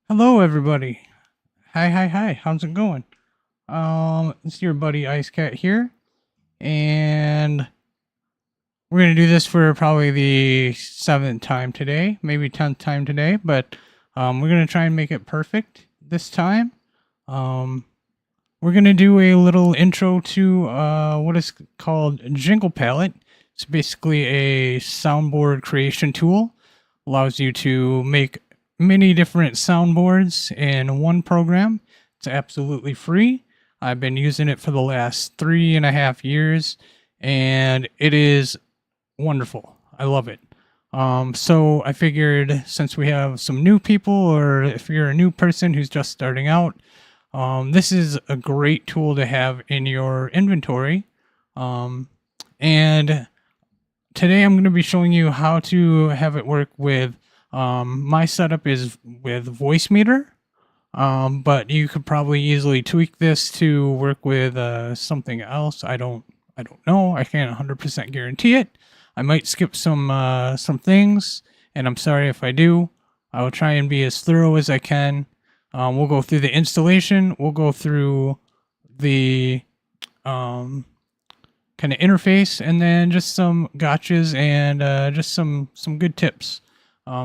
Hello, everybody. Hi. How's it going? It's your buddy Ice Cat here, and we're gonna do this for probably the 7th time today, maybe 10th time today, but we're gonna try and make it perfect this time. We're gonna do a little intro to what is called Jingle Palette. It's basically a soundboard creation tool. Allows you to make many different soundboards in one program. It's absolutely free. I've been using it for the last 3.5 years, and it is wonderful. I love it. So I figured since we have some new people, or if you're a new person who's just starting out, this is a great tool to have in your inventory. And today I'm going to be showing you how to have it work with my setup is with Voicemeeter, but you could probably easily tweak this to work with something else. I don't know. I can't 100% guarantee it. I might skip some things, and I'm sorry if I do. I will try and be as thorough as I can. We'll go through the installation. We'll go through the kind of interface, and then just some gotchas and just some good tips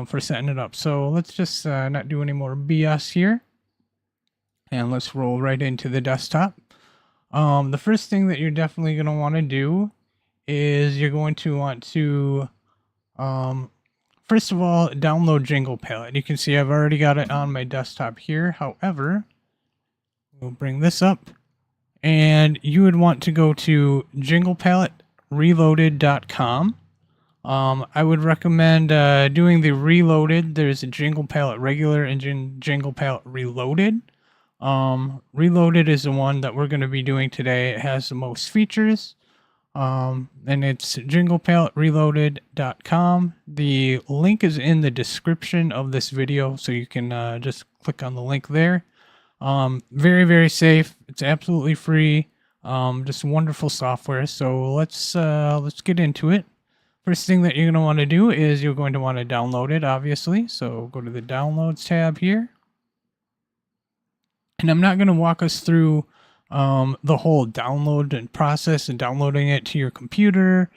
for setting it up. So let's just not do any more BS here, and let's roll right into the desktop. The first thing that you're definitely going to want to do is you're going to want to first of all download Jingle Palette. You can see I've already got it on my desktop here. However, we'll bring this up, and you would want to go to jinglepalettreloaded.com. I would recommend doing the reloaded. There's a Jingle Palette regular and Jingle Palette reloaded. Reloaded is the one that we're going to be doing today. It has the most features. And it's jinglepalettreloaded.com. The link is in the description of this video, so you can just click on the link there. Very, very safe. It's absolutely free. Just wonderful software. So let's get into it. First thing that you're going to want to do is you're going to want to download it, obviously. So go to the Downloads tab here. And I'm not going to walk us through the whole download and process and downloading it to your computer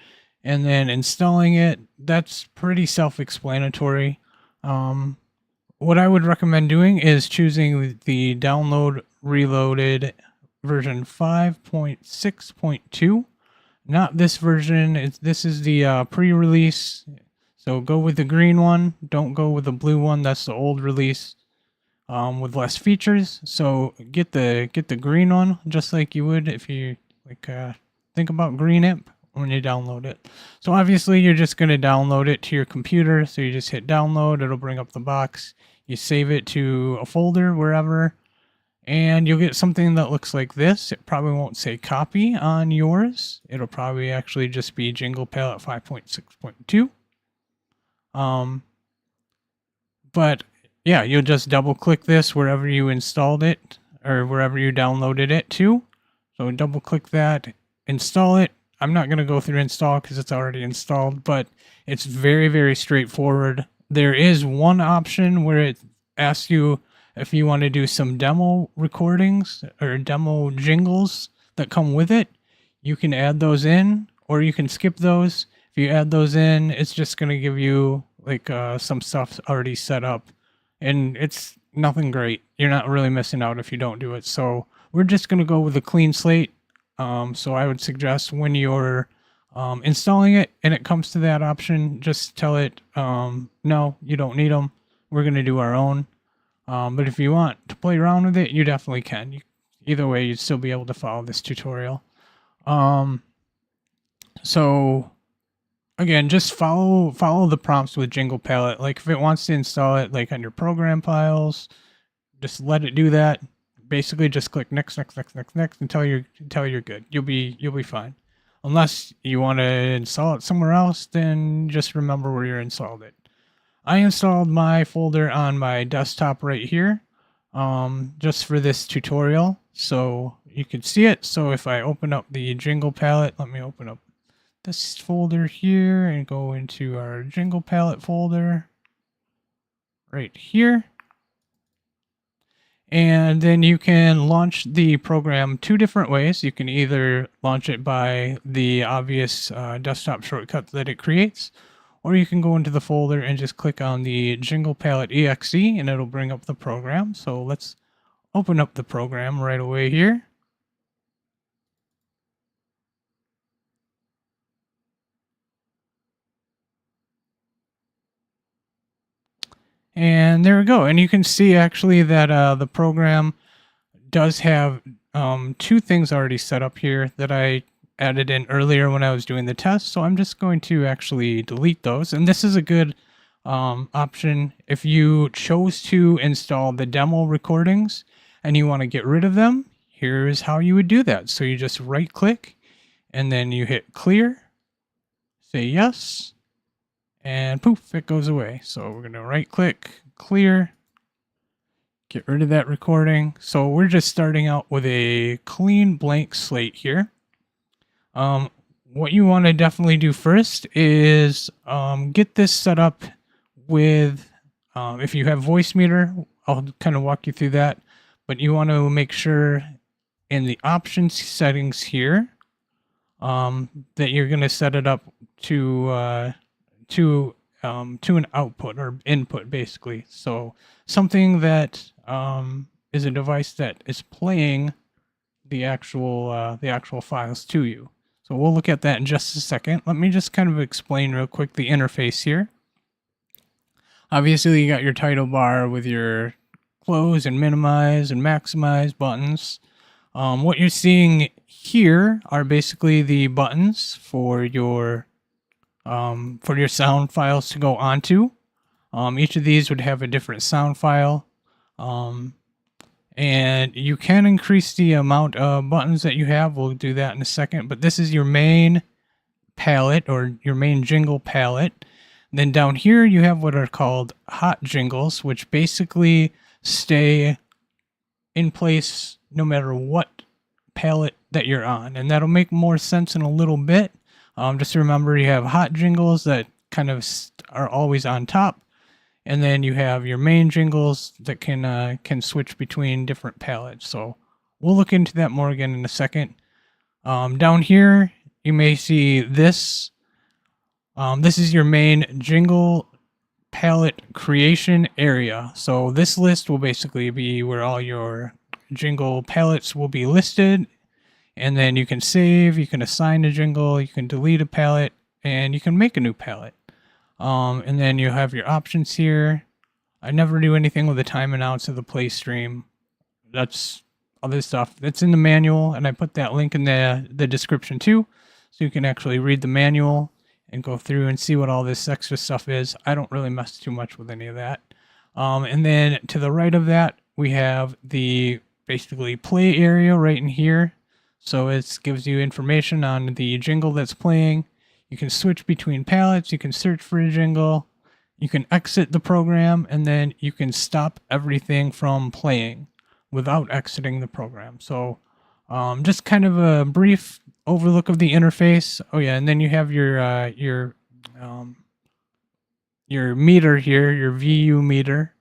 and then installing it. That's pretty self-explanatory. What I would recommend doing is choosing the Download Reloaded version 5.6.2. Not this version. This is the pre-release. So go with the green one. Don't go with the blue one. That's the old release with less features. So get the green one, just like you would if you think about Green Imp when you download it. So obviously you're just going to download it to your computer. So you just hit download. It'll bring up the box. You save it to a folder wherever, and you'll get something that looks like this. It probably won't say copy on yours. It'll probably actually just be Jingle Palette 5.6.2. But yeah, you'll just double click this wherever you installed it or wherever you downloaded it to. So double click that, install it. I'm not going to go through install because it's already installed, but it's very, very straightforward. There is one option where it asks you if you want to do some demo recordings or demo jingles that come with it. You can add those in, or you can skip those. If you add those in, it's just going to give you some stuff already set up, and it's nothing great. You're not really missing out if you don't do it. So we're just going to go with a clean slate. So I would suggest when you're installing it and it comes to that option, just tell it, no, you don't need them. We're going to do our own. But if you want to play around with it, you definitely can. Either way, you'd still be able to follow this tutorial. So again, just follow the prompts with Jingle Palette. Like if it wants to install it like on your program files, just let it do that. basically just click next until you're good. You'll be fine. Unless you want to install it somewhere else, then just remember where you installed it. I installed my folder on my desktop right here, just for this tutorial, so you can see it. So if I open up the Jingle palette, let me open up this folder here and go into our Jingle palette folder right here. And then you can launch the program two different ways. You can either launch it by the obvious desktop shortcut that it creates, or you can go into the folder and just click on the Jingle Palette exe and it'll bring up the program. So let's open up the program right away here. And there we go. And you can see actually that the program does have two things already set up here that I added in earlier when I was doing the test. So I'm just going to actually delete those. And this is a good option if you chose to install the demo recordings and you want to get rid of them. Here's how you would do that. So you just right click and then you hit clear, say yes, and poof, it goes away. So we're going to right click, clear, get rid of that recording. So we're just starting out with a clean blank slate here. What you want to definitely do first is get this set up with, if you have Voicemeeter, I'll kind of walk you through that, but you want to make sure in the options settings here that you're going to set it up to an output or input, basically. So something that is a device that is playing the actual files to you. So we'll look at that in just a second. Let me just kind of explain real quick the interface here. Obviously, you got your title bar with your close and minimize and maximize buttons. What you're seeing here are basically the buttons for your sound files to go onto. Each of these would have a different sound file. And you can increase the amount of buttons that you have. We'll do that in a second. But this is your main palette or your main jingle palette. And then down here you have what are called hot jingles, which basically stay in place no matter what palette that you're on. And that'll make more sense in a little bit. Just remember you have hot jingles that kind of are always on top. And then you have your main jingles that can switch between different palettes. So we'll look into that more again in a second. Down here, you may see this. This is your main jingle palette creation area. So this list will basically be where all your jingle palettes will be listed. And then you can save, you can assign a jingle, you can delete a palette, and you can make a new palette. And then you have your options here. I never do anything with the time and outs of the play stream. That's other stuff that's in the manual, and I put that link in the description too, so you can actually read the manual and go through and see what all this extra stuff is. I don't really mess too much with any of that. And then to the right of that, we have the basically play area right in here. So it gives you information on the jingle that's playing. You can switch between palettes, you can search for a jingle, you can exit the program, and then you can stop everything from playing without exiting the program. So just kind of a brief overlook of the interface. Oh yeah, and then you have your meter here, your VU meter,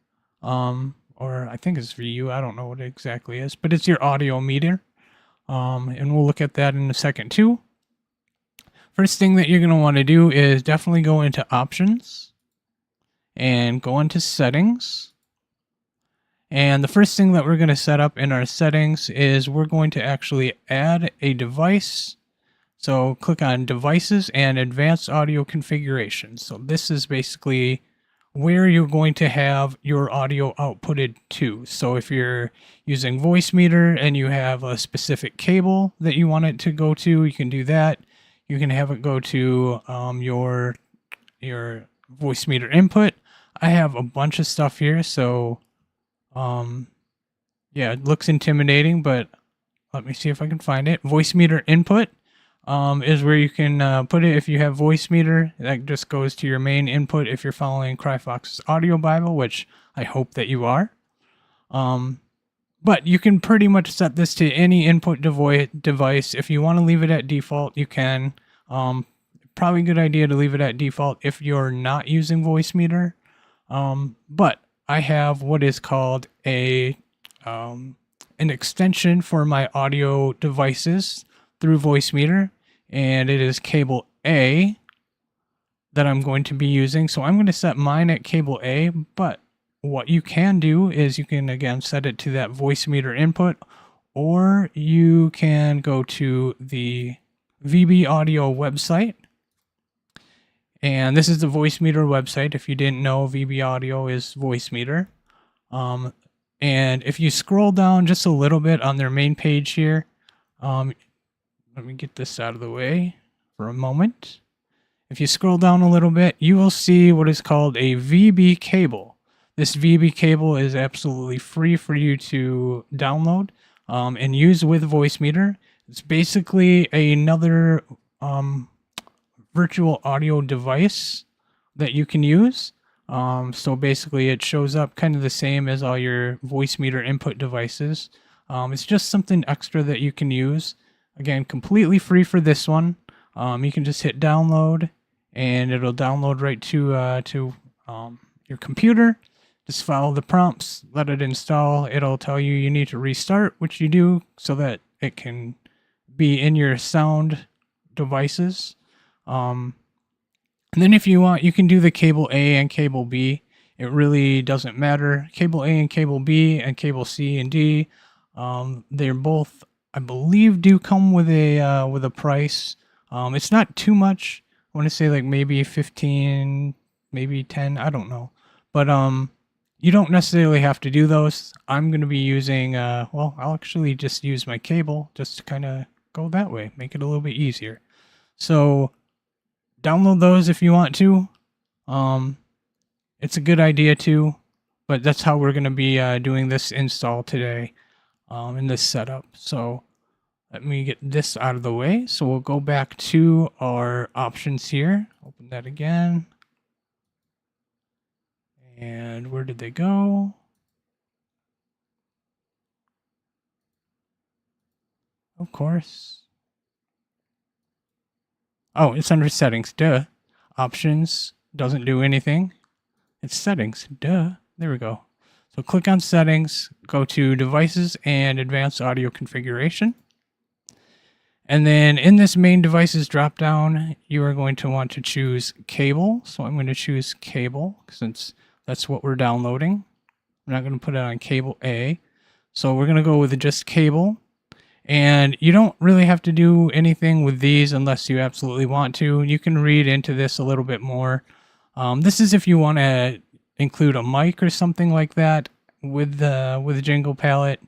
or I think it's VU, I don't know what it exactly is, but it's your audio meter. And we'll look at that in a second too. First thing that you're going to want to do is definitely go into options and go into settings. And the first thing that we're going to set up in our settings is we're going to actually add a device. So click on devices and advanced audio configuration. So this is basically where you're going to have your audio outputted to. So if you're using Voicemeeter and you have a specific cable that you want it to go to, you can do that. You can have it go to your Voicemeeter input. I have a bunch of stuff here, so you Yeah, it looks intimidating, but let me see if I can find it. Voicemeeter input is where you can put it. If you have Voicemeeter, that just goes to your main input if you're following CryFox's audio Bible, which I hope that you are. But you can pretty much set this to any input device. If you want to leave it at default, you can. Probably a good idea to leave it at default if you're not using Voicemeeter. But I have what is called an extension for my audio devices through Voicemeeter, and it is cable A that I'm going to be using. So I'm going to set mine at cable A, but what you can do is you can again set it to that Voicemeeter input, or you can go to the VB Audio website. And this is the Voicemeeter website. If you didn't know, VB Audio is Voicemeeter. And if you scroll down just a little bit on their main page here, let me get this out of the way for a moment. If you scroll down a little bit, you will see what is called a VB cable. This VB cable is absolutely free for you to download and use with Voicemeeter. It's basically another virtual audio device that you can use. So basically it shows up kind of the same as all your Voicemeeter input devices. It's just something extra that you can use. Again, completely free for this one. You can just hit download and it'll download right to your computer. Just follow the prompts, let it install. It'll tell you need to restart, which you do so that it can be in your sound devices. And then if you want, you can do the cable A and cable B. It really doesn't matter. Cable A and cable B and cable C and D, they're both, I believe, do come with a price. It's not too much. I want to say like maybe 15, maybe 10. I don't know, but you don't necessarily have to do those. I'm going to be using, well, I'll actually just use my cable just to kind of go that way, make it a little bit easier. So download those if you want to. It's a good idea too, but that's how we're going to be doing this install today in this setup. So let me get this out of the way. So we'll go back to our options here. Open that again. And where did they go? Of course. Oh, it's under settings. Duh. Options doesn't do anything. It's settings. Duh. There we go. So click on settings, go to devices and advanced audio configuration. And then in this main devices dropdown, you are going to want to choose cable. So I'm going to choose cable since that's what we're downloading. I'm not going to put it on cable A. So we're going to go with just cable. And you don't really have to do anything with these unless you absolutely want to. You can read into this a little bit more. This is if you want to include a mic or something like that with the Jingle palette.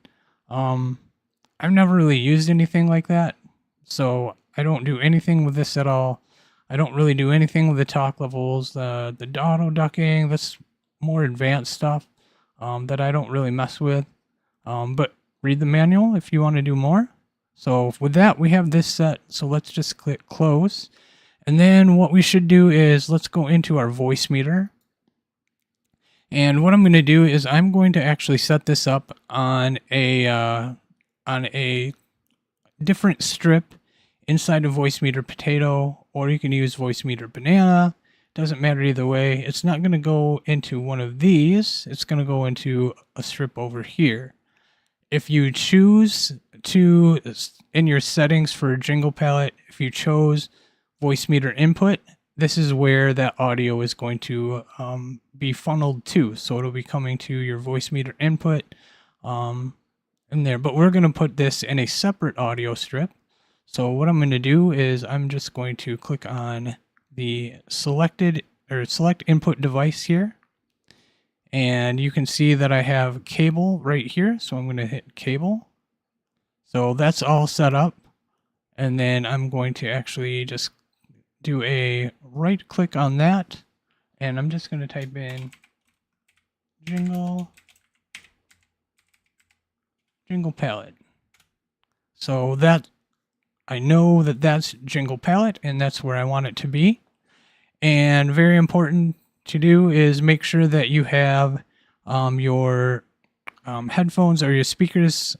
I've never really used anything like that, so I don't do anything with this at all. I don't really do anything with the talk levels, the auto ducking. That's more advanced stuff that I don't really mess with. But read the manual if you want to do more. So with that, we have this set. So let's just click close. And then what we should do is let's go into our Voicemeeter. And what I'm going to do is I'm going to actually set this up on a different strip inside of Voicemeeter Potato, or you can use Voicemeeter Banana. Doesn't matter either way. It's not going to go into one of these. It's going to go into a strip over here. If you choose to, in your settings for Jingle palette, if you chose Voicemeeter input, this is where that audio is going to be funneled to. So it'll be coming to your Voicemeeter input in there. But we're going to put this in a separate audio strip. So what I'm going to do is I'm just going to click on the select input device here. And you can see that I have cable right here. So I'm going to hit cable. So that's all set up. And then I'm going to actually just do a right click on that. And I'm just going to type in Jingle Jingle palette. So that I know that that's Jingle palette, and that's where I want it to be. And very important to do is make sure that you have your headphones or your speakers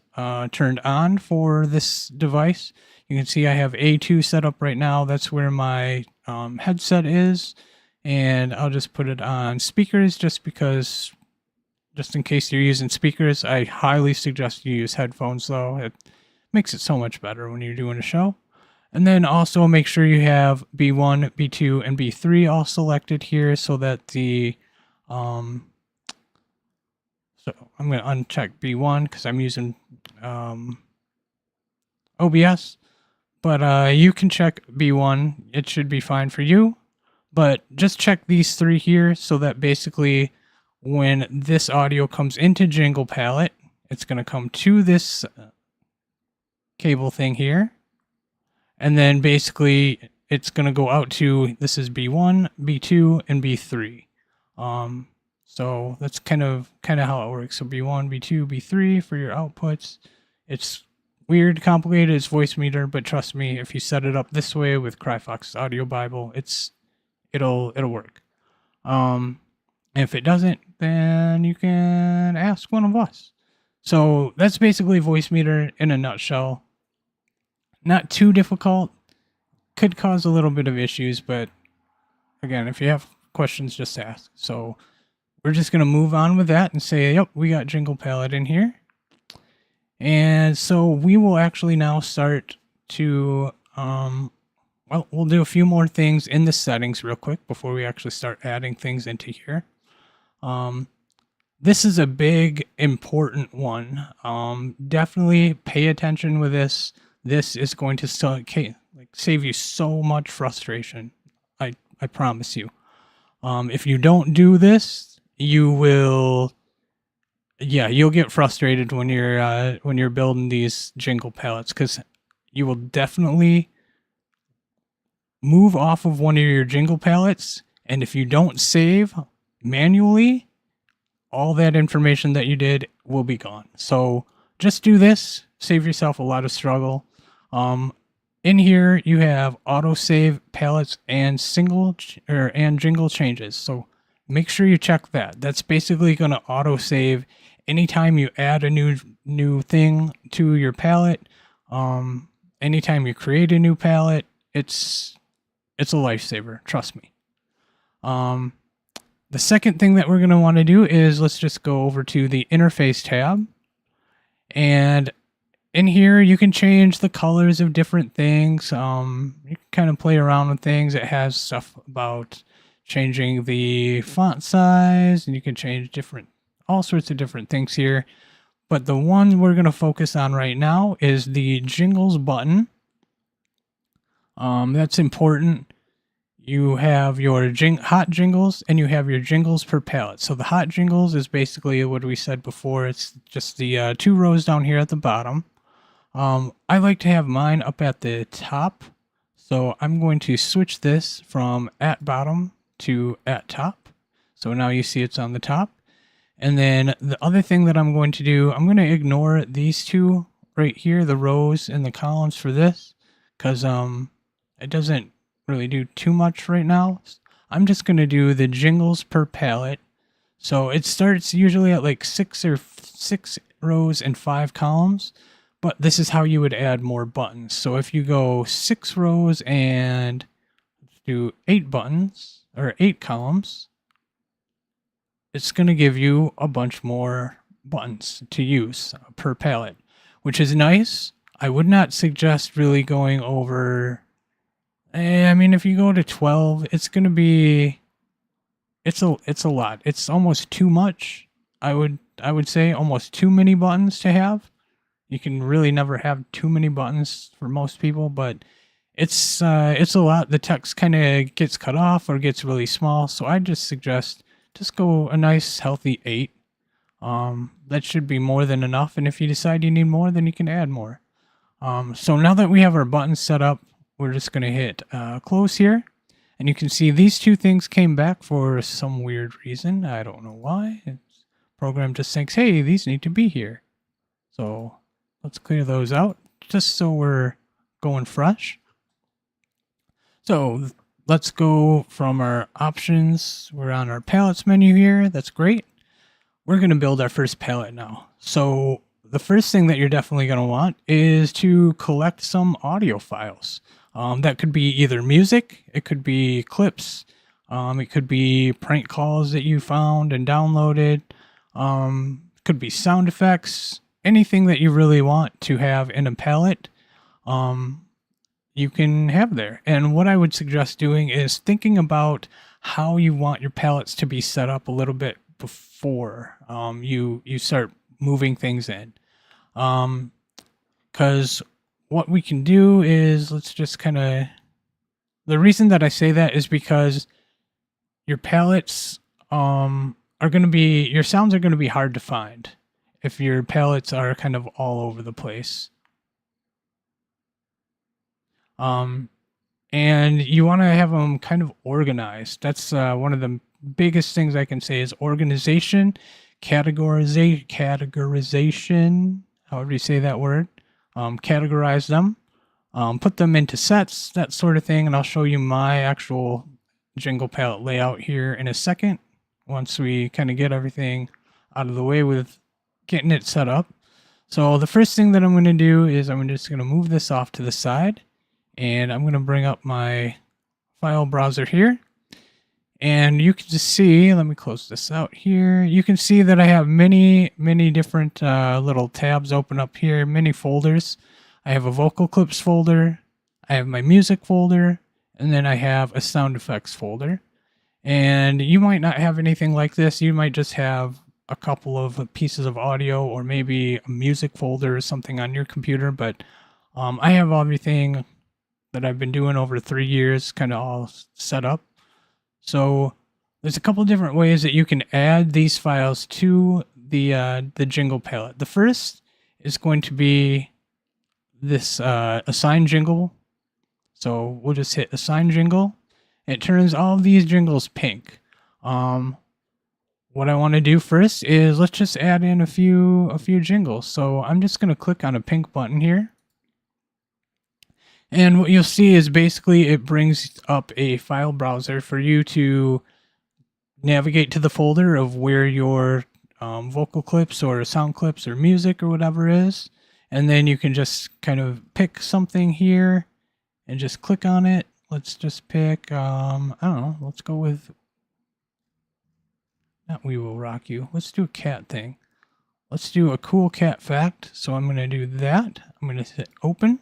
turned on for this device. You can see I have A2 set up right now. That's where my headset is. And I'll just put it on speakers just in case you're using speakers. I highly suggest you use headphones though. It makes it so much better when you're doing a show. And then also make sure you have B1, B2, and B3 all selected here so that the so I'm going to uncheck B1 because I'm using OBS. But you can check B1. It should be fine for you. But just check these three here so that basically when this audio comes into Jingle palette, it's going to come to this cable thing here. And then basically it's going to go out to, this is B1, B2, and B3. So that's kind of how it works. So B1, B2, B3 for your outputs. It's weird, complicated, it's Voicemeeter, but trust me, if you set it up this way with CryFox's Audio Bible, it'll work. If it doesn't, then you can ask one of us. So that's basically Voicemeeter in a nutshell. Not too difficult. Could cause a little bit of issues, but again, if you have questions, just ask. So we're just going to move on with that and say, yep, we got Jingle palette in here. And so we will actually now start to, well, we'll do a few more things in the settings real quick before we actually start adding things into here. This is a big, important one. Definitely pay attention with this. This is going to save you so much frustration. I promise you. If you don't do this, you will, you'll get frustrated when you're building these Jingle palettes, because you will definitely move off of one of your Jingle palettes, and if you don't save manually, all that information that you did will be gone. So just do this, save yourself a lot of struggle. In here you have autosave palettes and Jingle changes. So make sure you check that. That's basically going to autosave anytime you add a new thing to your palette. Anytime you create a new palette, it's a lifesaver, trust me. The second thing that we're going to want to do is let's just go over to the interface tab. And in here, you can change the colors of different things. You can kind of play around with things. It has stuff about changing the font size, and you can change all sorts of different things here. But the one we're going to focus on right now is the Jingles button. That's important. You have your hot jingles and you have your jingles per palette. So the hot jingles is basically what we said before. It's just the 2 rows down here at the bottom. I like to have mine up at the top. So I'm going to switch this from at bottom to at top. So now you see it's on the top. And then the other thing that I'm going to do, I'm going to ignore these two right here, the rows and the columns for this, because it doesn't really do too much right now. I'm just going to do the jingles per palette. So it starts usually at like 6 rows and 5 columns, but this is how you would add more buttons. So if you go 6 rows and do 8 buttons or 8 columns, it's going to give you a bunch more buttons to use per palette, which is nice. I would not suggest really going over, I mean, if you go to 12, it's going to be, it's a lot. It's almost too much. I would say almost too many buttons to have. You can really never have too many buttons for most people, but it's a lot. The text kind of gets cut off or gets really small. So I just suggest just go a nice healthy 8. That should be more than enough. And if you decide you need more, then you can add more. So now that we have our buttons set up, we're just going to hit close here. And you can see these two things came back for some weird reason. I don't know why. The program just thinks, hey, these need to be here. So let's clear those out just so we're going fresh. So let's go from our options. We're on our palettes menu here. That's great. We're going to build our first palette now. So the first thing that you're definitely going to want is to collect some audio files. That could be either music, it could be clips, it could be prank calls that you found and downloaded, could be sound effects, anything that you really want to have in a palette, you can have there. And what I would suggest doing is thinking about how you want your palettes to be set up a little bit before you start moving things in. Because what we can do is, let's just kind of, the reason that I say that is because your palettes are going to be, your sounds are going to be hard to find if your palettes are kind of all over the place. And you want to have them kind of organized. That's one of the biggest things I can say is organization, categorization, however you say that word. Categorize them, put them into sets, that sort of thing. And I'll show you my actual Jingle palette layout here in a second, once we kind of get everything out of the way with getting it set up. So the first thing that I'm going to do is I'm just going to move this off to the side, and I'm going to bring up my file browser here. And you can just see, let me close this out here. You can see that I have many different little tabs open up here, many folders. I have a vocal clips folder, I have my music folder, and then I have a sound effects folder. And you might not have anything like this. You might just have a couple of pieces of audio or maybe a music folder or something on your computer. But I have everything that I've been doing over 3 years kind of all set up. So there's a couple different ways that you can add these files to the Jingle palette. The first is going to be this assign jingle. So we'll just hit assign jingle. It turns all of these jingles pink. What I want to do first is let's just add in a few jingles. So I'm just going to click on a pink button here. And what you'll see is basically it brings up a file browser for you to navigate to the folder of where your vocal clips or sound clips or music or whatever is. And then you can just kind of pick something here and just click on it. Let's just pick, I don't know, let's go with, not We Will Rock You. Let's do a cat thing. Let's do a cool cat fact. So I'm going to do that. I'm going to hit open.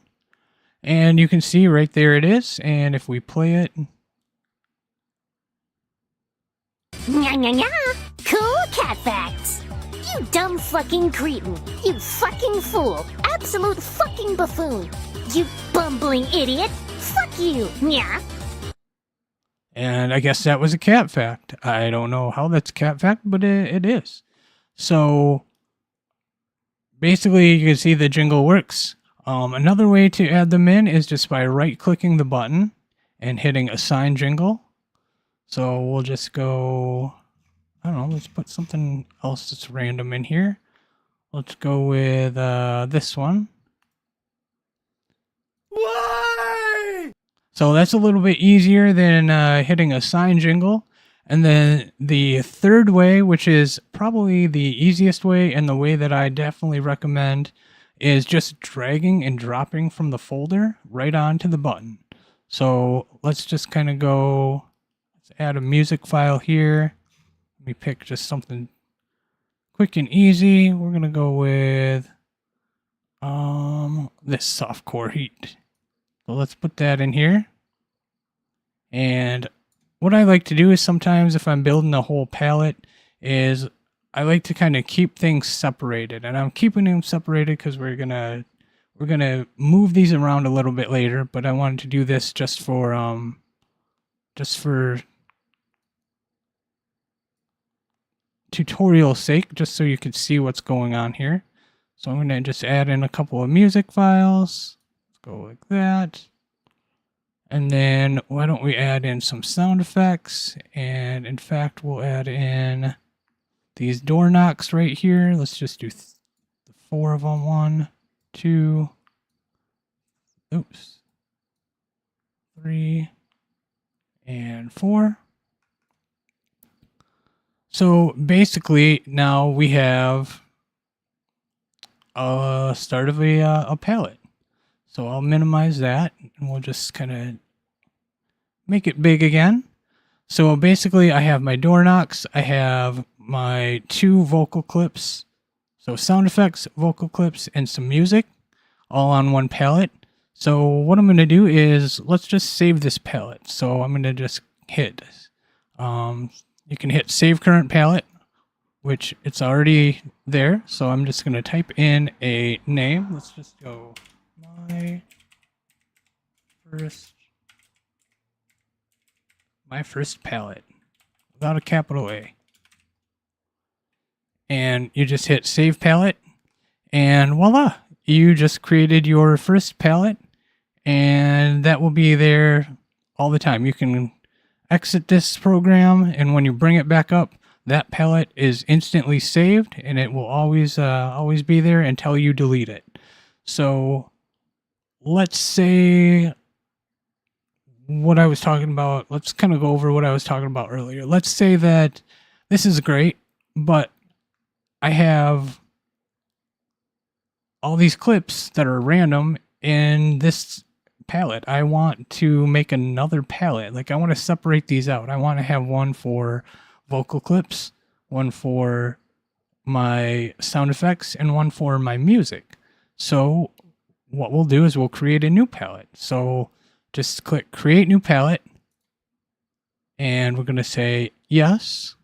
And you can see right there it is. And if we play it. Nya nya nya! Cool cat facts! You dumb fucking cretin! You fucking fool! Absolute fucking buffoon! You bumbling idiot! Fuck you! Nya! And I guess that was a cat fact. I don't know how that's a cat fact, but it is. So basically you can see the jingle works. Another way to add them in is just by right-clicking the button and hitting Assign Jingle. So we'll just go, I don't know, let's put something else that's random in here. Let's go with this one. Why? So that's a little bit easier than hitting Assign Jingle. And then the third way, which is probably the easiest way and the way that I definitely recommend, is just dragging and dropping from the folder right onto the button. So let's just kind of go, let's add a music file here. Let me pick just something quick and easy. We're going to go with this softcore heat. So let's put that in here. And what I like to do is sometimes if I'm building a whole palette is I like to kind of keep things separated, and I'm keeping them separated because we're gonna move these around a little bit later. But I wanted to do this just for tutorial sake, just so you can see what's going on here. So I'm gonna just add in a couple of music files. Let's go like that, and then why don't we add in some sound effects? And in fact, we'll add in these door knocks right here. Let's just do 4 of them. 1, 2, oops, 3, and 4. So basically now we have a start of a palette. So I'll minimize that and we'll just kind of make it big again. So basically I have my door knocks, I have my 2 vocal clips, so sound effects, vocal clips, and some music all on one palette. So what I'm going to do is let's just save this palette. So I'm going to just hit, you can hit save current palette, which it's already there. So I'm just going to type in a name. Let's just go my first palette without a capital A. And you just hit save palette and voila, you just created your first palette and that will be there all the time. You can exit this program and when you bring it back up, that palette is instantly saved and it will always be there until you delete it. So let's say what I was talking about, let's kind of go over what I was talking about earlier. Let's say that this is great, but I have all these clips that are random in this palette. I want to make another palette. Like I want to separate these out. I want to have one for vocal clips, one for my sound effects, and one for my music. So what we'll do is we'll create a new palette. So just click create new palette and we're going to say yes.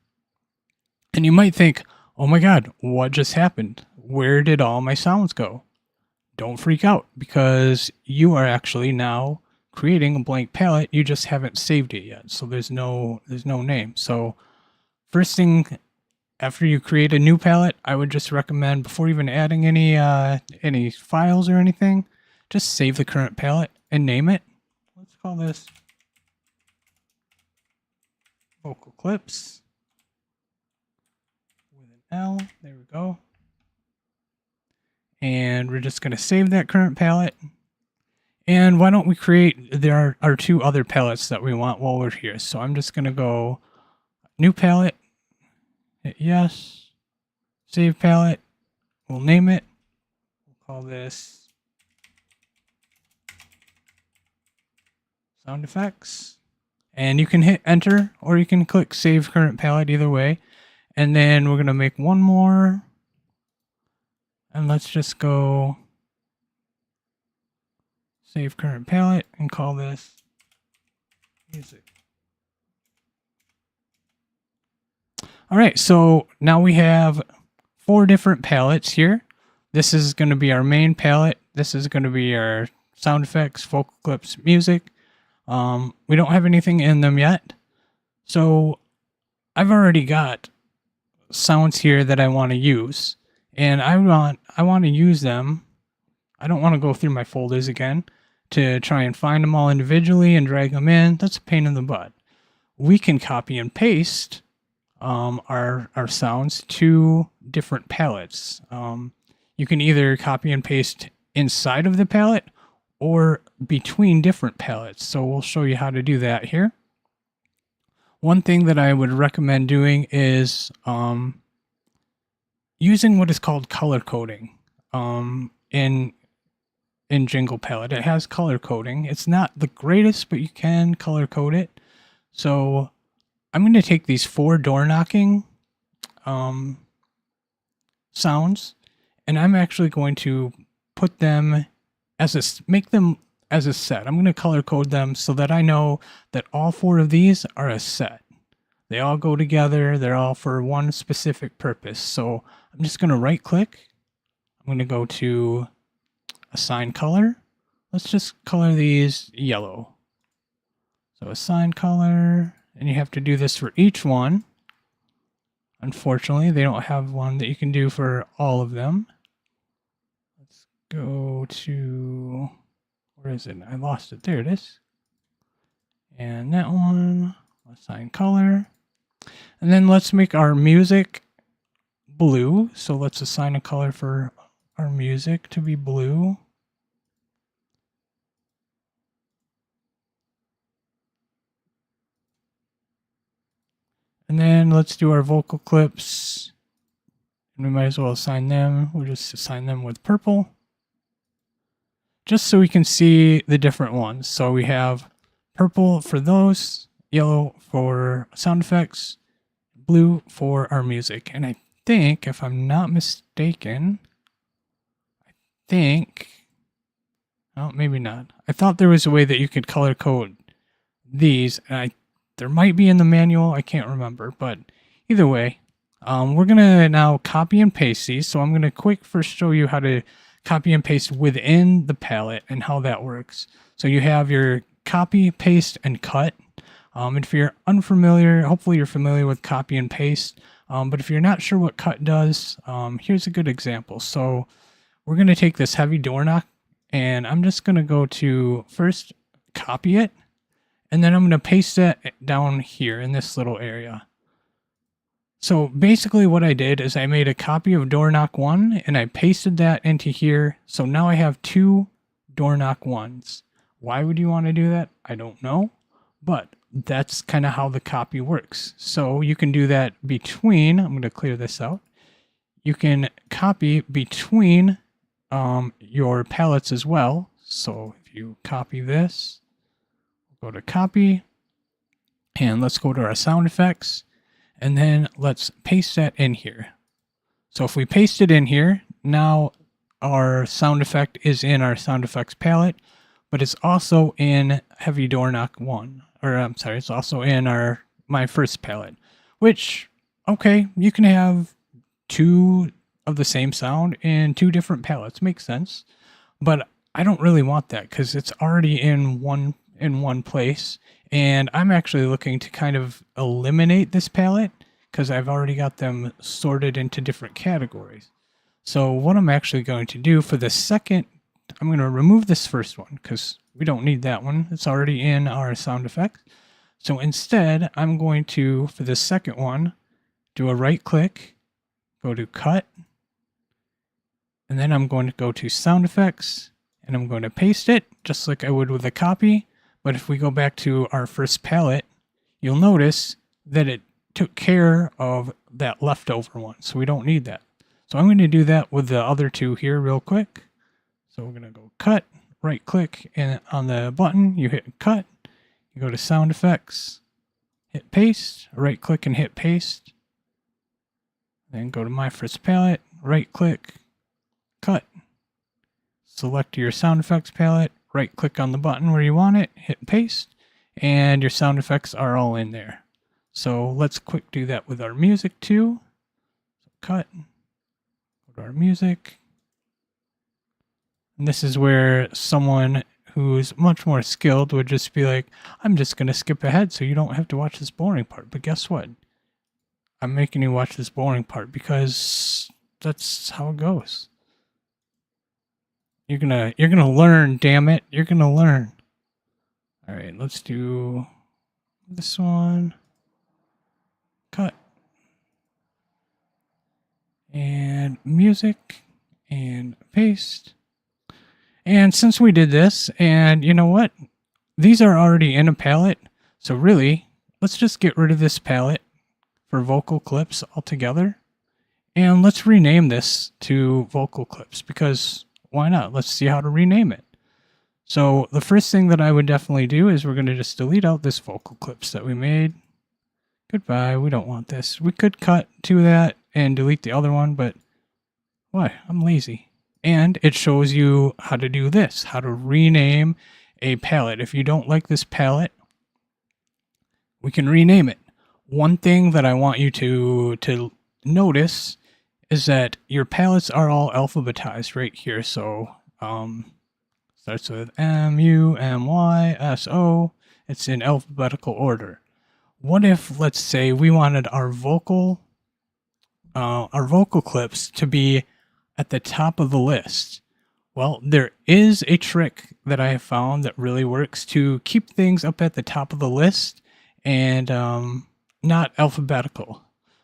And you might think, oh my God, what just happened? Where did all my sounds go? Don't freak out because you are actually now creating a blank palette. You just haven't saved it yet. So there's no name. So first thing after you create a new palette, I would just recommend before even adding any files or anything, just save the current palette and name it. Let's call this vocal clips with an L. There we go. And we're just going to save that current palette. And why don't we create, there are 2 other palettes that we want while we're here. So I'm just going to go new palette, hit yes, save palette, we'll name it, we'll call this sound effects. And you can hit enter or you can click save current palette, either way. And then we're going to make one more. And let's just go save current palette and call this music. All right, so now we have 4 different palettes here. This is going to be our main palette. This is going to be our sound effects, vocal clips, music. We don't have anything in them yet. So I've already got sounds here that I want to use. And I want to use them. I don't want to go through my folders again to try and find them all individually and drag them in. That's a pain in the butt. We can copy and paste our sounds to different palettes. You can either copy and paste inside of the palette or between different palettes. So we'll show you how to do that here. One thing that I would recommend doing is using what is called color coding in Jingle palette. It has color coding. It's not the greatest, but you can color code it. So I'm going to take these 4 door knocking sounds, and I'm actually going to put them make them as a set. I'm going to color code them so that I know that all 4 of these are a set. They all go together. They're all for one specific purpose. So I'm just going to right click. I'm going to go to assign color. Let's just color these yellow. So assign color, and you have to do this for each one. Unfortunately, they don't have one that you can do for all of them. Let's go to, where is it? I lost it. There it is. And that one, assign color. And then let's make our music blue. So let's assign a color for our music to be blue. And then let's do our vocal clips. And we might as well assign them. We'll just assign them with purple. Just so we can see the different ones. So we have purple for those, yellow for sound effects, blue for our music. And I think, if I'm not mistaken, oh, maybe not. I thought there was a way that you could color code these. And there might be in the manual. I can't remember. But either way, we're going to now copy and paste these. So I'm going to quick first show you how to copy and paste within the palette and how that works. So you have your copy, paste, and cut. And if you're unfamiliar, hopefully you're familiar with copy and paste. But if you're not sure what cut does, here's a good example. So we're going to take this heavy door knock, and I'm just going to go to first copy it, and then I'm going to paste that down here in this little area. So basically what I did is I made a copy of door knock 1 and I pasted that into here. So now I have 2 door knock 1s. Why would you want to do that? I don't know, but that's kind of how the copy works. So you can do that between, I'm going to clear this out. You can copy between your palettes as well. So if you copy this, go to copy, and let's go to our sound effects. And then let's paste that in here. So if we paste it in here, now our sound effect is in our sound effects palette, but it's also in Heavy Door Knock 1. Or I'm sorry, it's also in my first palette. Which, okay, you can have 2 of the same sound in 2 different palettes. Makes sense. But I don't really want that because it's already in one place. And I'm actually looking to kind of eliminate this palette because I've already got them sorted into different categories. So what I'm actually going to do for the second, I'm going to remove this first one because we don't need that one. It's already in our sound effects. So instead, I'm going to, for the second one, do a right click, go to cut, and then I'm going to go to sound effects, and I'm going to paste it just like I would with a copy. But if we go back to our first palette, you'll notice that it took care of that leftover one. So we don't need that. So I'm going to do that with the other 2 here real quick. So we're going to go cut, right click, and on the button, you hit cut. You go to sound effects, hit paste, right click and hit paste. Then go to my first palette, right click, cut. Select your sound effects palette. Right click on the button where you want it, hit paste, and your sound effects are all in there. So let's quick do that with our music too. So cut, go to our music. And this is where someone who's much more skilled would just be like, I'm just going to skip ahead so you don't have to watch this boring part. But guess what? I'm making you watch this boring part because that's how it goes. You're gonna learn, damn it. You're gonna learn. All right, let's do this one. Cut. And music and paste. And since we did this, and you know what? These are already in a palette. So really, let's just get rid of this palette for vocal clips altogether. And let's rename this to vocal clips because why not? Let's see how to rename it. So the first thing that I would definitely do is we're going to just delete out this vocal clips that we made. Goodbye. We don't want this. We could cut to that and delete the other one, but why? I'm lazy. And it shows you how to do this, how to rename a palette. If you don't like this palette, we can rename it. One thing that I want you to notice is that your palettes are all alphabetized right here. So starts with M, U, M, Y, S, O. It's in alphabetical order. What if, let's say, we wanted our vocal clips to be at the top of the list? Well, there is a trick that I have found that really works to keep things up at the top of the list and not alphabetical.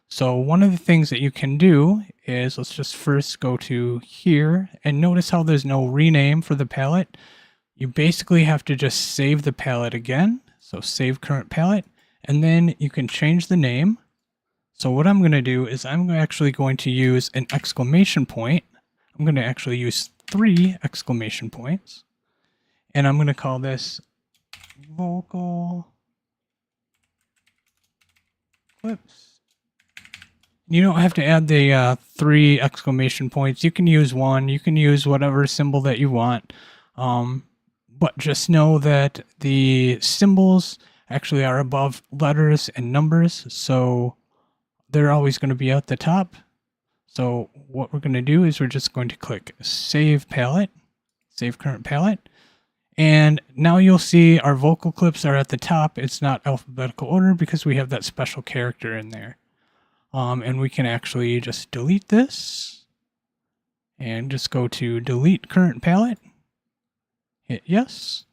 So one of the things that you can do is, let's just first go to here and notice how there's no rename for the palette. You basically have to just save the palette again. So save current palette, and then you can change the name. So what I'm going to do is I'm actually going to use an exclamation point. I'm going to actually use 3 exclamation points. And I'm going to call this vocal clips. You don't have to add the 3 exclamation points. You can use 1. You can use whatever symbol that you want. But just know that the symbols actually are above letters and numbers, so they're always going to be at the top. So what we're going to do is we're just going to click Save Palette, Save Current Palette, and now you'll see our vocal clips are at the top. It's not alphabetical order because we have that special character in there. And we can actually just delete this and just go to Delete Current Palette. Hit yes,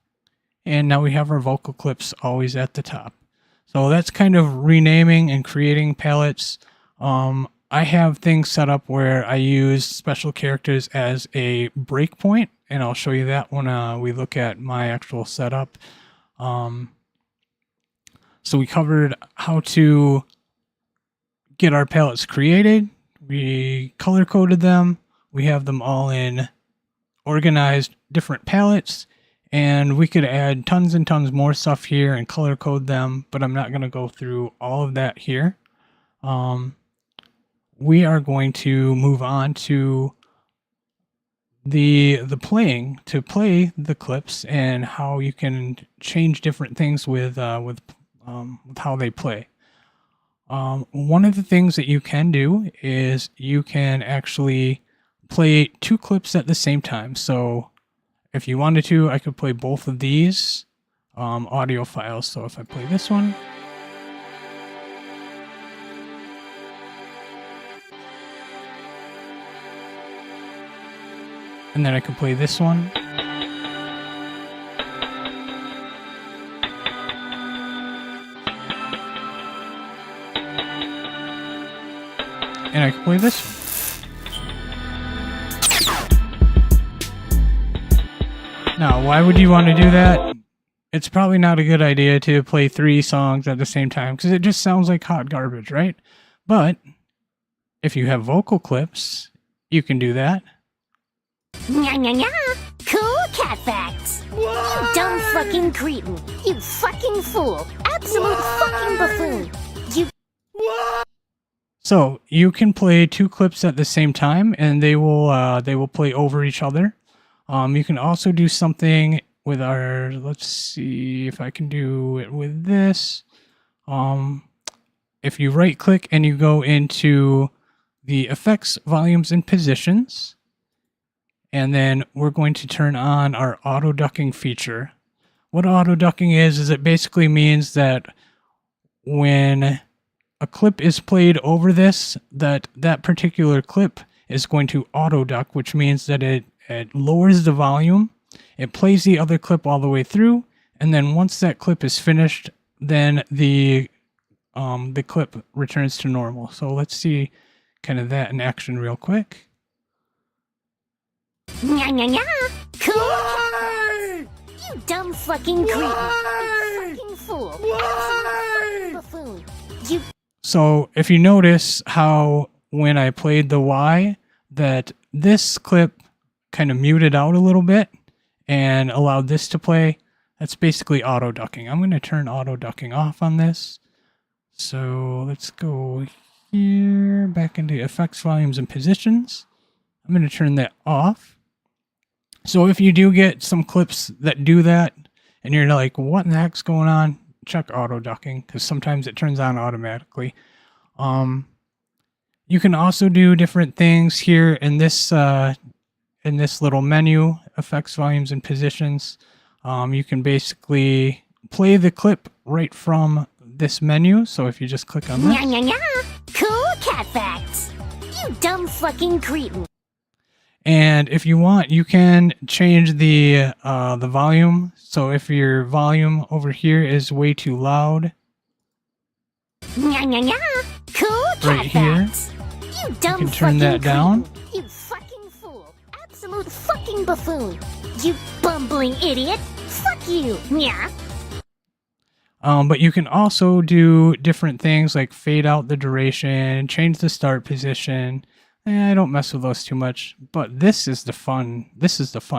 and now we have our vocal clips always at the top. So that's kind of renaming and creating palettes. I have things set up where I use special characters as a breakpoint, and I'll show you that when we look at my actual setup. So we covered how to get our palettes created. We color coded them. We have them all in organized different palettes, and we could add tons and tons more stuff here and color code them, but I'm not going to go through all of that here. We are going to move on to the playing, to play the clips and how you can change different things with how they play. One of the things that you can do is you can actually play 2 clips at the same time. So if you wanted to, I could play both of these audio files. So if I play this one, and then I can play this one, and I can play this one. Now, why would you want to do that? It's probably not a good idea to play 3 songs at the same time because it just sounds like hot garbage, right? But if you have vocal clips, you can do that. Nya nya nya! Cool cat facts! You dumb fucking cretin! You fucking fool! Absolute fucking buffoon! You... So you can play 2 clips at the same time, and they will play over each other. You can also do something with our, let's see if I can do it with this. If you right click and you go into the effects, volumes, and positions, and then we're going to turn on our auto ducking feature. What auto ducking is it basically means that when a clip is played over this, that particular clip is going to auto duck, which means that it lowers the volume, it plays the other clip all the way through, and then once that clip is finished, then the clip returns to normal. So let's see kind of that in action real quick. Nya nya nya! Cool! You dumb fucking cretin! You fucking fool! Absolute fucking buffoon! You... So if you notice how when I played the Y, that this clip kind of muted out a little bit and allowed this to play, that's basically auto ducking. I'm going to turn auto ducking off on this. So let's go here, back into effects, volumes, and positions. I'm going to turn that off. So if you do get some clips that do that and you're like, what in the heck's going on? Check auto ducking because sometimes it turns on automatically. You can also do different things here in this little menu, effects, volumes, and positions. You can basically play the clip right from this menu. So if you just click on this. Nya nya nya! Cool cat facts! You dumb fucking cretin! And if you want, you can change the volume. So if your volume over here is way too loud, Nya nya nya! Cool right cat here. facts. You dumb can turn fucking that down. cretin. You fucking fool. Absolute fucking buffoon. You bumbling idiot. Fuck you. Yeah. But you can also do different things like fade out the duration, change the start position. I don't mess with those too much, but this is the fun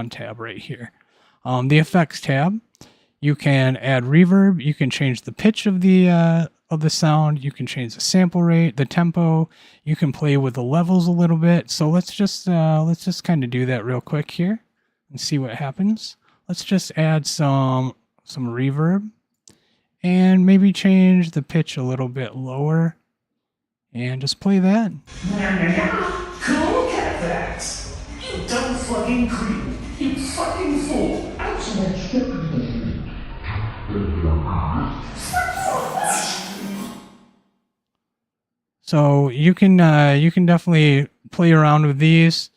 tab right here. The effects tab. You can add reverb, you can change the pitch of the sound, you can change the sample rate, the tempo, you can play with the levels a little bit. So let's just kind of do that real quick here and see what happens. Let's just add some reverb and maybe change the pitch a little bit lower and just play that. Cool cat facts. You dumb fucking cretin. You fucking fool. Absolute fucking So you can definitely play around with these.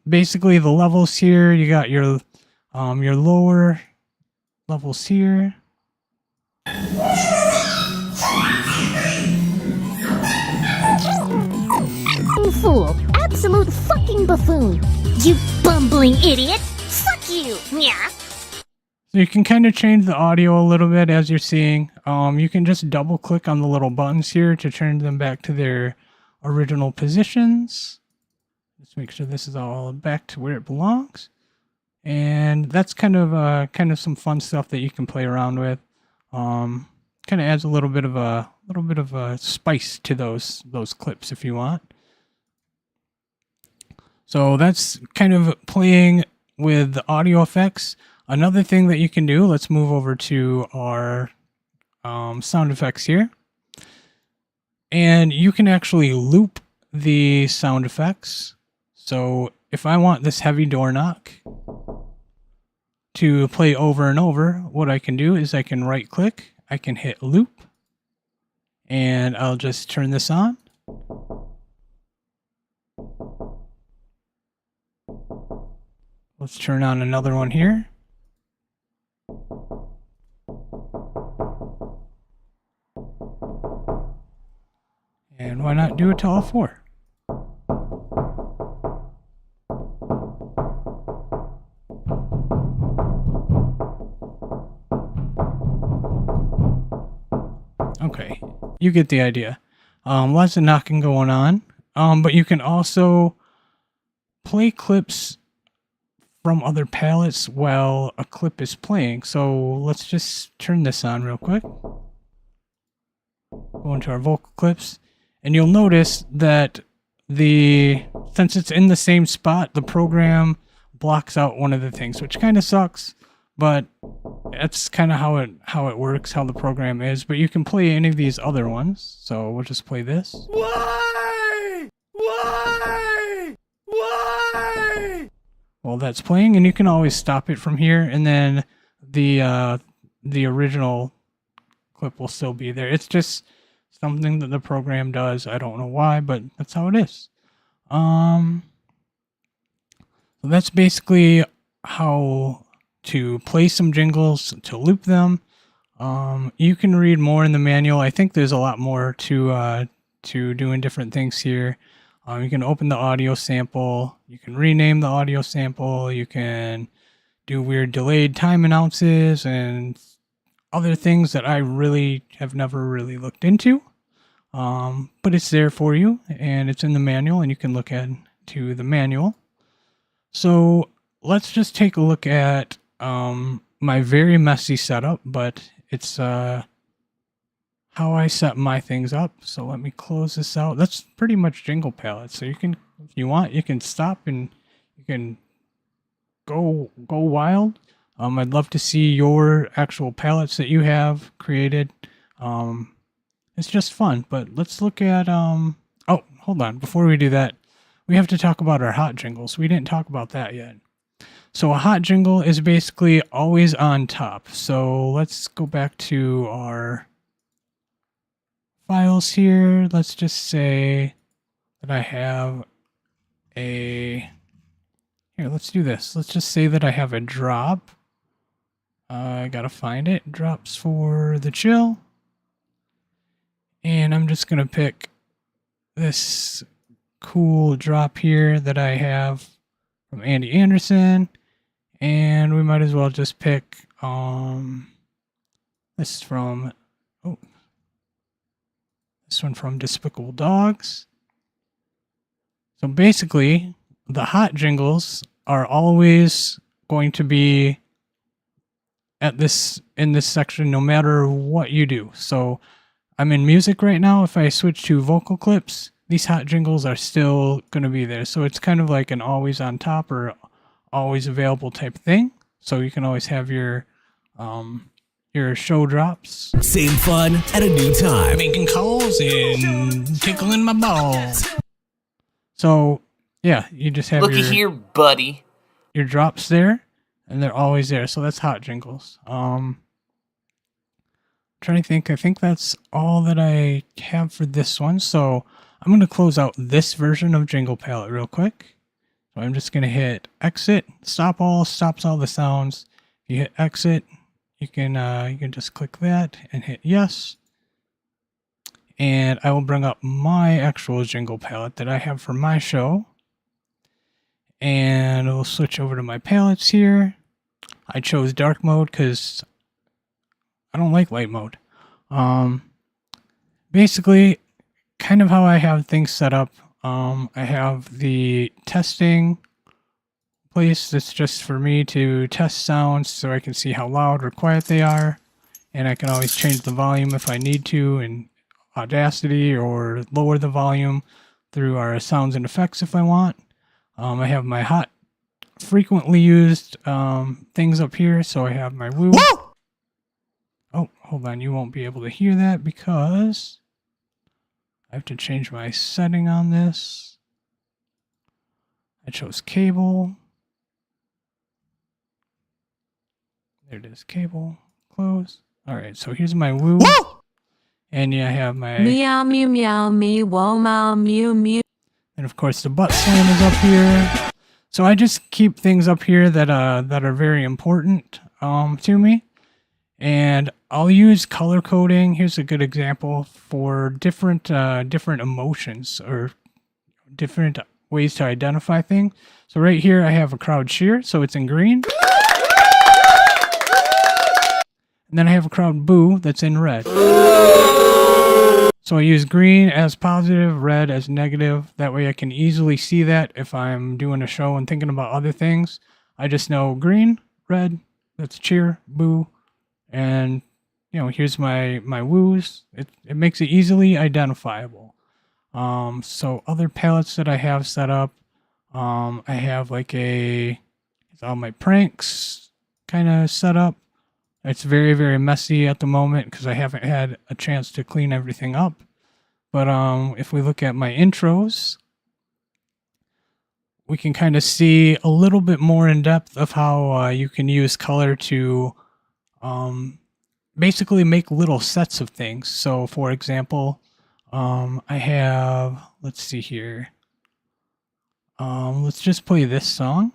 Basically the levels here, you got your lower levels here. Fool. Absolute fucking buffoon. You bumbling idiot. Fuck you. Yeah. So you can kind of change the audio a little bit as you're seeing. You can just double click on the little buttons here to turn them back to their original positions. Just make sure this is all back to where it belongs. And that's kind of some fun stuff that you can play around with. Kind of adds a little bit of a spice to those clips if you want. So that's kind of playing with the audio effects. Another thing that you can do, let's move over to our sound effects here. And you can actually loop the sound effects. So if I want this heavy door knock to play over and over, what I can do is I can right click, I can hit loop, and I'll just turn this on. Let's turn on another one here. And why not do it to all four? Okay, you get the idea. Lots of knocking going on. But you can also play clips from other palettes while a clip is playing. So let's just turn this on real quick. Go into our vocal clips, and you'll notice that since it's in the same spot, the program blocks out one of the things, which kind of sucks, but that's kind of how it works, how the program is. But you can play any of these other ones. So we'll just play this. Why? Why? Why? Well, that's playing, and you can always stop it from here, and then the original clip will still be there. It's just something that the program does. I don't know why, but that's how it is. So that's basically how to play some jingles, to loop them. You can read more in the manual. I think there's a lot more to doing different things here. You can open the audio sample. You can rename the audio sample. You can do weird delayed time announces and other things that I really have never really looked into. But it's there for you, and it's in the manual, and you can look into the manual. So let's just take a look at my very messy setup, but it's how I set my things up. So let me close this out. That's pretty much Jingle palette. So you can, if you want, you can stop and you can go wild. I'd love to see your actual palettes that you have created. It's just fun. But let's look at oh, hold on. Before we do that, we have to talk about our hot jingles. We didn't talk about that yet. So a hot jingle is basically always on top. So let's go back to our files here. Let's just say that I have here, let's do this. Let's just say that I have a drop. I gotta find it. Drops for the chill. And I'm just going to pick this cool drop here that I have from Andy Anderson. And we might as well just pick this from this one from Despicable Dogs. So basically, the hot jingles are always going to be in this section no matter what you do. So I'm in music right now. If I switch to vocal clips, these hot jingles are still going to be there. So it's kind of like an always on top or always available type thing. So you can always have your show drops. Same fun at a new time. Making calls and tickling my balls. So yeah, you just have Looky here, buddy. your drops there, and they're always there. So that's hot jingles. Trying to think. I think that's all that I have for this one. So I'm going to close out this version of Jingle Palette real quick. So I'm just going to hit exit. Stop all stops all the sounds. If you hit exit, you can just click that and hit yes. And I will bring up my actual Jingle Palette that I have for my show. And we'll switch over to my palettes here. I chose dark mode because I don't like light mode. Basically, kind of how I have things set up. I have the testing place that's just for me to test sounds so I can see how loud or quiet they are. And I can always change the volume if I need to in Audacity, or lower the volume through our sounds and effects if I want. I have my hot frequently used things up here. So I have my woo. Oh, hold on. You won't be able to hear that because I have to change my setting on this. I chose cable. There it is, cable. Close. All right, so here's my woo. And yeah, I have my meow meow meow me wo meow mew mew. And of course the butt slam is up here. So I just keep things up here that are very important to me. And I'll use color coding. Here's a good example for different emotions or different ways to identify things. So right here I have a crowd cheer, so it's in green. And then I have a crowd boo that's in red. So I use green as positive, red as negative. That way I can easily see that if I'm doing a show and thinking about other things. I just know green, red, that's cheer, boo, and here's my woos. It makes it easily identifiable. So other palettes that I have set up, I have like it's all my pranks kind of set up. It's very, very messy at the moment because I haven't had a chance to clean everything up. But if we look at my intros, we can kind of see a little bit more in depth of how you can use color to basically make little sets of things. So for example, I have, let's see here. Let's just play this song.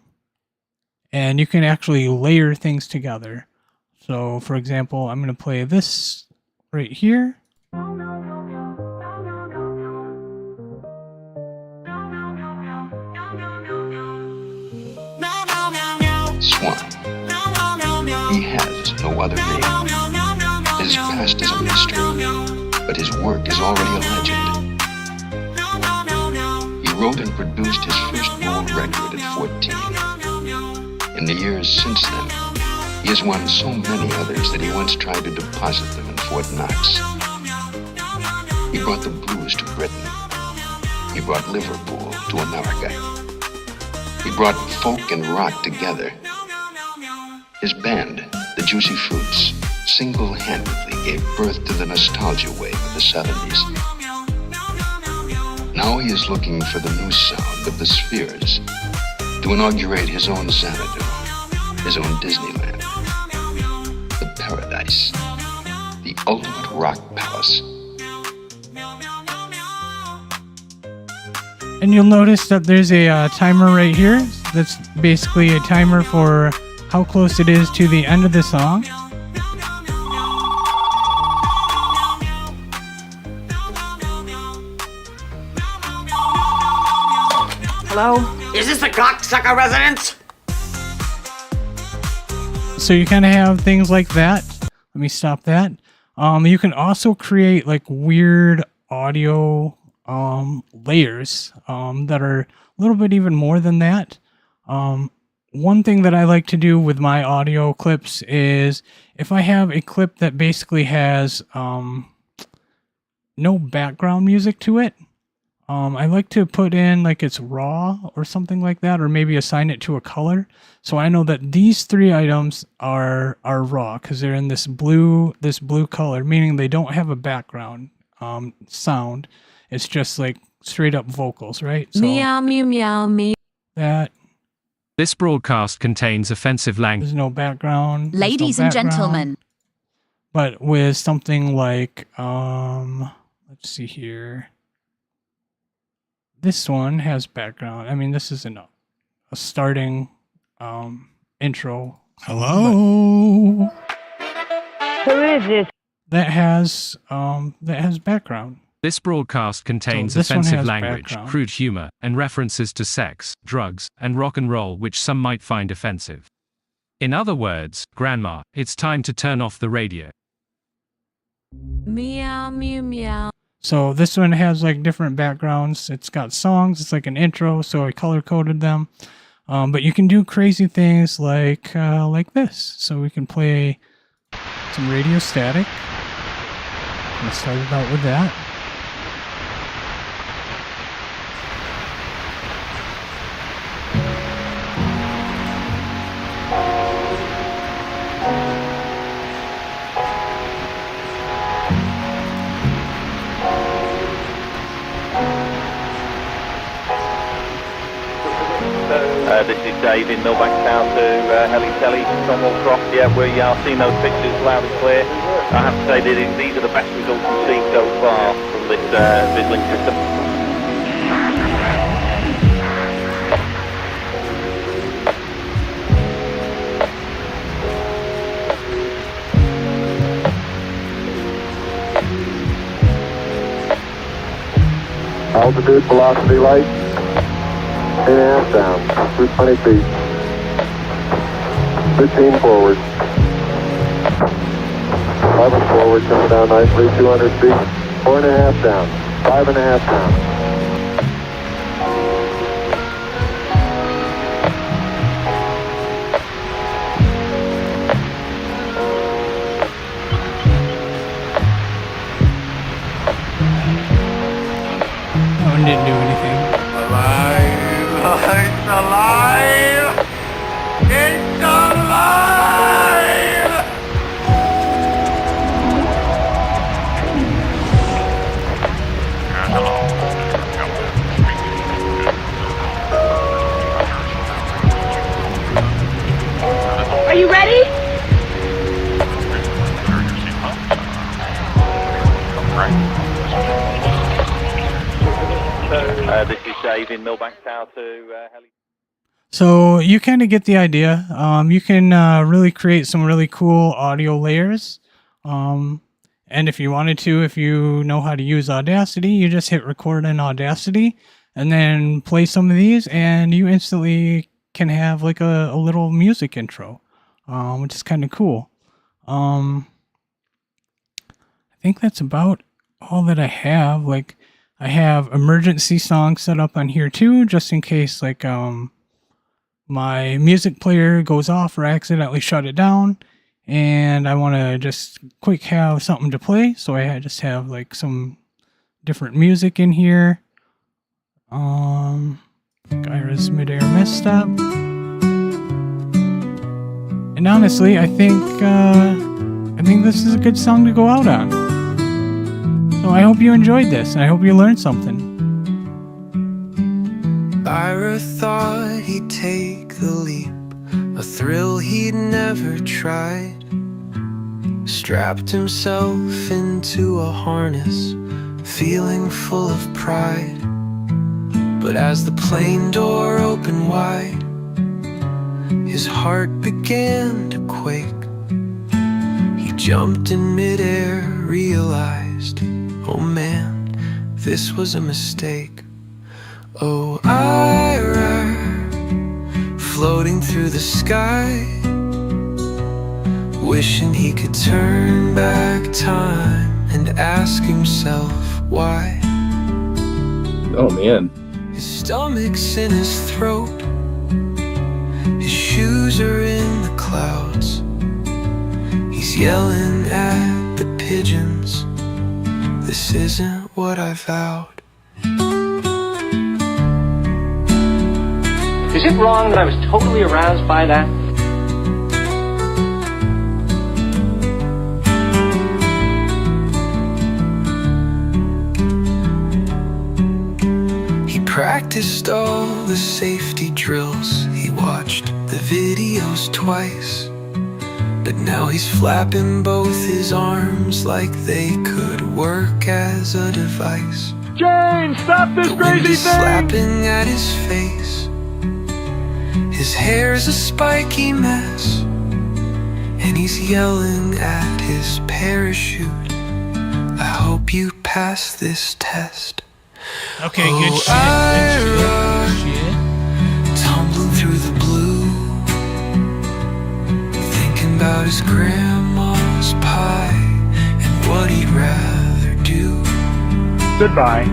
And you can actually layer things together. So, for example, I'm going to play this right here. Swan. He has no other name. His past is a mystery, but his work is already a legend. He wrote and produced his first world record at 14. In the years since then, he has won so many others that he once tried to deposit them in Fort Knox. He brought the blues to Britain. He brought Liverpool to America. He brought folk and rock together. His band, the Juicy Fruits, single-handedly gave birth to the nostalgia wave of the 70s. Now he is looking for the new sound of the Spheres to inaugurate his own Xanadu, his own Disneyland. Paradise, the ultimate rock palace. And you'll notice that there's a timer right here. That's basically a timer for how close it is to the end of the song. Hello? Is this the cocksucker residence? So you kind of have things like that. Let me stop that. You can also create like weird audio layers that are a little bit even more than that. One thing that I like to do with my audio clips is if I have a clip that basically has no background music to it, I like to put in like it's raw or something like that, or maybe assign it to a color. So I know that these three items are raw because they're in this blue color, meaning they don't have a background sound. It's just like straight up vocals, right? So Meow meow meow meow. that This broadcast contains offensive language. there's no background. there's no Ladies and background. gentlemen, But with something like let's see here. This one has background. I mean, this isn't a starting intro. Hello. Who is this? That has background. This broadcast contains So this one offensive has language, background. crude humor, and references to sex, drugs, and rock and roll which some might find offensive. In other words, Grandma, it's time to turn off the radio. Meow meow meow. So this one has like different backgrounds. It's got songs. It's like an intro, so I color coded them. But you can do crazy things like this. So we can play some radio static. I'm gonna start it out with that. This is Dave in Millbank Town to Heli Telly, Cromwell Croft. Yeah, we are seeing those pictures loud and clear. I have to say that these are the best results we've seen so far from this Vislink system. Altitude, velocity, light. 8.5 down, through 20 feet. 15 forward. 11 forward, coming down nicely, 200 feet. 4.5 down, 5.5 down. That one didn't do anything. It's alive! It's alive! Are you ready? This is Dave in Millbank Town to Heli. So you kind of get the idea. You can really create some really cool audio layers. And if you wanted to, if you know how to use Audacity, you just hit record in Audacity and then play some of these and you instantly can have like a little music intro, which is kind of cool. I think that's about all that I have. Like I have emergency songs set up on here too, just in case like my music player goes off or I accidentally shut it down and I want to just quick have something to play. So I just have like some different music in here. Gyra's midair misstep. And honestly, I think this is a good song to go out on. So I hope you enjoyed this and I hope you learned something. Ira thought he'd take the leap, a thrill he'd never tried. Strapped himself into a harness, feeling full of pride. But as the plane door opened wide, his heart began to quake. He jumped in midair, realized, oh man, this was a mistake. Oh, Ira, floating through the sky, wishing he could turn back time and ask himself why. Oh man. His stomach's in his throat, his shoes are in the clouds. He's yelling at the pigeons, this isn't what I vowed. Is it wrong that I was totally aroused by that? He practiced all the safety drills, he watched the videos twice, but now he's flapping both his arms like they could work as a device. Jane, stop this crazy thing! Slapping at his face, his hair's a spiky mess, and he's yelling at his parachute, I hope you pass this test. Okay, good shit. Ira, Good shit. tumbling through the blue, thinking about his grandma's pie and what he'd rather do. Goodbye.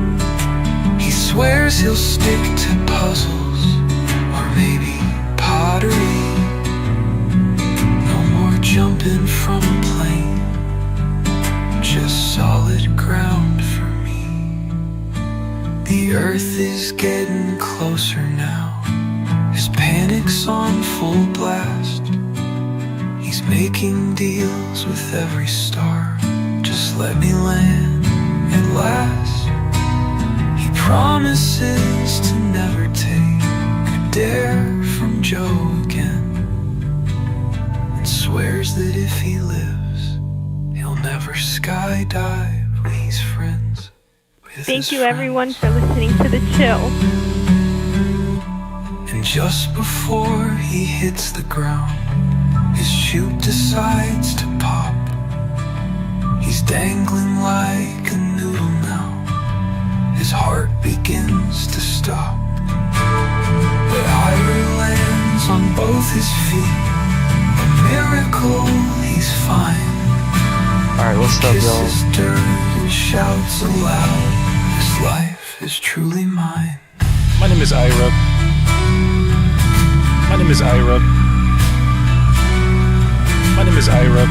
He swears he'll stick to puzzles, or maybe pottery. No more jumping from a plane, just solid ground for me. The earth is getting closer now, his panic's on full blast. He's making deals with every star, just let me land at last. He promises to never take a dare from Joe again, and swears that if he lives, he'll never skydive when he's friends with Thank his you friends. everyone for listening to The Chill. And just before he hits the ground, his chute decides to pop. He's dangling like a noodle now, his heart begins to stop. But Ira lands on both his feet, a miracle, he's fine. Alright, what's up, y'all? Kisses dirt and shouts aloud, this life is truly mine. My name is Ira. My name is Ira. My name is Ira.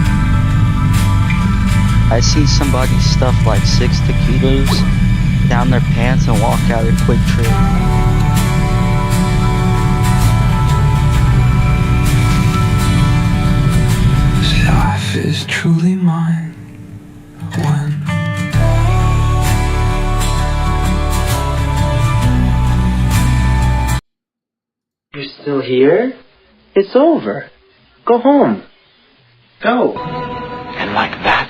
I see somebody stuff like 6 taquitos down their pants and walk out at Quick Trip. This life is truly mine. When You're still here? It's over. Go home. Go. And like that,